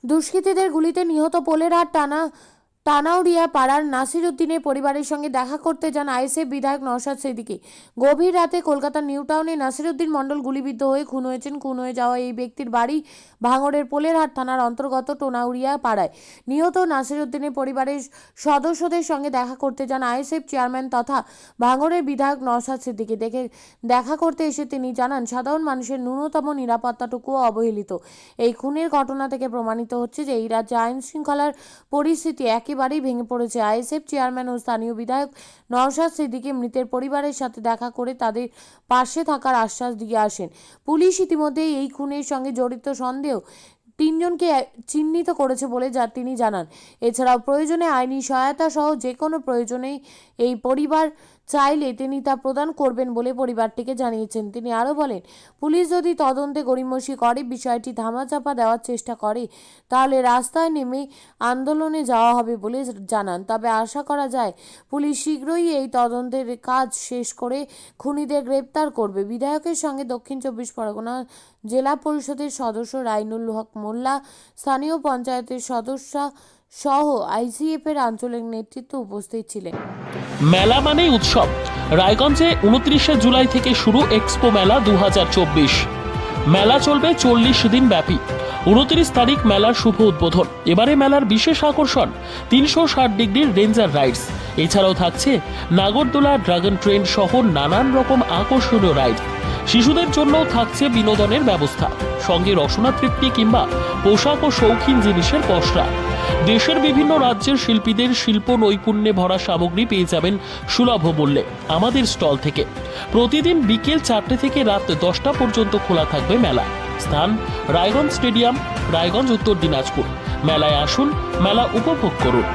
দুষ্কৃতীদের গুলিতে নিহত পোলেরহাট টানাউড়িয়া পাড়ার নাসির উদ্দিনের পরিবারের সঙ্গে দেখা করতে যান আইএসএফ বিধায়ক নওশাদ সিদ্দিকী। গভীর রাতে কলকাতার নিউ টাউনে নাসির উদ্দিন মণ্ডল গুলিবিদ্ধ হয়ে খুন হয়েছেন। খুন হয়ে যাওয়া এই ব্যক্তির বাড়ি ভাঙড়ের পোলেরহাট থানার অন্তর্গত টানাউড়িয়া পাড়ায়। নিহত নাসির উদ্দিনের পরিবারের সদস্যদের সঙ্গে দেখা করতে যান আইএসএফ চেয়ারম্যান তথা ভাঙড়ের বিধায়ক নওশাদ সিদ্দিকী। দেখা করতে এসে তিনি জানান, সাধারণ মানুষের ন্যূনতম নিরাপত্তাটুকুও অবহেলিত। এই খুনের ঘটনা থেকে প্রমাণিত হচ্ছে যে এই রাজ্যে আইন শৃঙ্খলার পরিস্থিতি একেবারেই ভেঙে পড়েছে। আইএসএফ চেয়ারম্যান ও স্থানীয় বিধায়ক নওশাদ সিদ্দিকী মৃতের পরিবারের সাথে দেখা করে তাদের পাশে থাকার আশ্বাস দিয়ে আসেন। পুলিশ ইতিমধ্যে এই খুনের সঙ্গে জড়িত সন্দেহ 3 জনকে চিহ্নিত করেছে বলে তিনি জানান। এছাড়াও প্রয়োজনে আইনি সহায়তা সহ যে কোনো প্রয়োজনেই এই পরিবার চাইলে তিনি তা প্রদান করবেন বলে পরিবারটিকে জানিয়েছেন। তিনি আরও বলেন, পুলিশ যদি তদন্তে গড়িমসি করে, বিষয়টি ধামাচাপা দেওয়ার চেষ্টা করে, তাহলে রাস্তায় নেমে আন্দোলনে যাওয়া হবে বলে জানান। তবে আশা করা যায় পুলিশ শীঘ্রই এই তদন্তের কাজ শেষ করে খুনিদের গ্রেপ্তার করবে। বিধায়কের সঙ্গে দক্ষিণ 24 পরগনা জেলা পরিষদের সদস্য রাইনুল হক মোল্লা, স্থানীয় পঞ্চায়েতের সদস্য সহ আইসিএফ এর আঞ্চলিক নেতৃত্ব উপস্থিত ছিলেন। মেলা মানেই উৎসব। রায়গঞ্জে 29শে জুলাই থেকে শুরু এক্সপো মেলা 2024। মেলা চলবে 40 দিন ব্যাপী। 29 তারিখ মেলার শুভ উদ্বোধন। এবারে মেলার বিশেষ আকর্ষণ 360 ডিগ্রির রেঞ্জার রাইডস। এছাড়াও থাকছে নাগরদোলা, ড্রাগন ট্রেন সহ নানান রকম আকর্ষণীয় রাইড। শিশুদের জন্যও থাকছে বিনোদনের ব্যবস্থা, সঙ্গে রসনা তৃপ্তি কিংবা পোশাক ও শৌখিন জিনিসের পসরা। দেশের বিভিন্ন রাজ্যের শিল্পীদের শিল্প নৈপুণ্যে ভরা সামগ্রী পেয়ে যাবেন সুলভ মূল্যে আমাদের স্টল থেকে। প্রতিদিন বিকেল 4টে থেকে রাত 10টা পর্যন্ত খোলা থাকবে মেলা। স্থান রায়গঞ্জ স্টেডিয়াম, রায়গঞ্জ, উত্তর দিনাজপুর। মেলায় আসুন, মেলা উপভোগ করুন।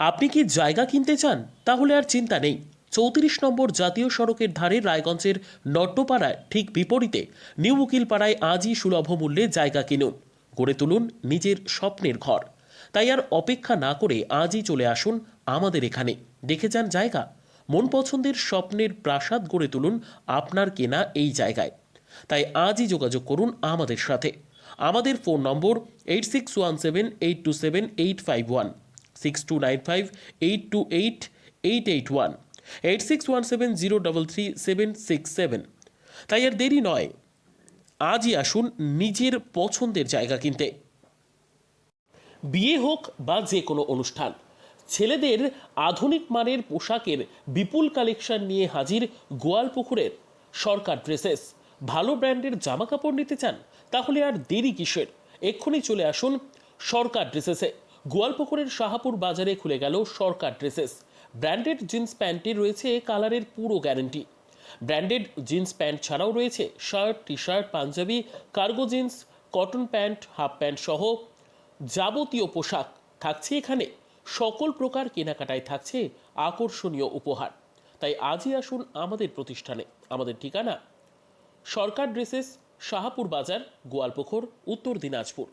আপনি কি জায়গা কিনতে চান? তাহলে আর চিন্তা নেই। 34 নম্বর জাতীয় সড়কের ধারে রায়গঞ্জের নট্টপাড়ায় ঠিক বিপরীতে নিউ উকিলপাড়ায় আজই সুলভ মূল্যে জায়গা কিনুন, গড়ে তুলুন নিজের স্বপ্নের ঘর। তাই আর অপেক্ষা না করে আজই চলে আসুন আমাদের এখানে, দেখে যান জায়গা। মন পছন্দের স্বপ্নের প্রাসাদ গড়ে তুলুন আপনার কেনা এই জায়গায়। তাই আজই যোগাযোগ করুন আমাদের সাথে। আমাদের ফোন নম্বর 8617827851, 6295828881, 8617033767। তাই আর দেরি নয়, আজই আসুন নিজের পছন্দের জায়গা কিনতে। বিয়ে হোক বা যে কোনো অনুষ্ঠান, ছেলেদের আধুনিক মানের পোশাকের বিপুল কালেকশন নিয়ে হাজির গোয়ালপুকুরের সরকার ড্রেসেস। ভালো ব্র্যান্ডের জামা কাপড় নিতে চান? তাহলে আর দেরি কিসের? এক্ষুনি চলে আসুন সরকার ড্রেসেসে। গোয়ালপুকুরের শাহাপুর বাজারে খুলে গেল সরকার ড্রেসেস। ব্র্যান্ডেড জিন্স প্যান্টে রয়েছে কালারের পুরো গ্যারেন্টি। ব্র্যান্ডেড জিন্স প্যান্ট ছাড়াও রয়েছে shirt, T shirt, panjabi, cargo jeans, cotton pant, half pant সহ যাবতীয় পোশাক থাকছে এখানে। সকল প্রকার কেনাকাটায় থাকছে আকর্ষণীয় উপহার। তাই আজই আসুন আমাদের প্রতিষ্ঠানে। আমাদের ঠিকানা সরকার ড্রেসেস, শাহাপুর বাজার, গোয়ালপুকুর, উত্তর দিনাজপুর।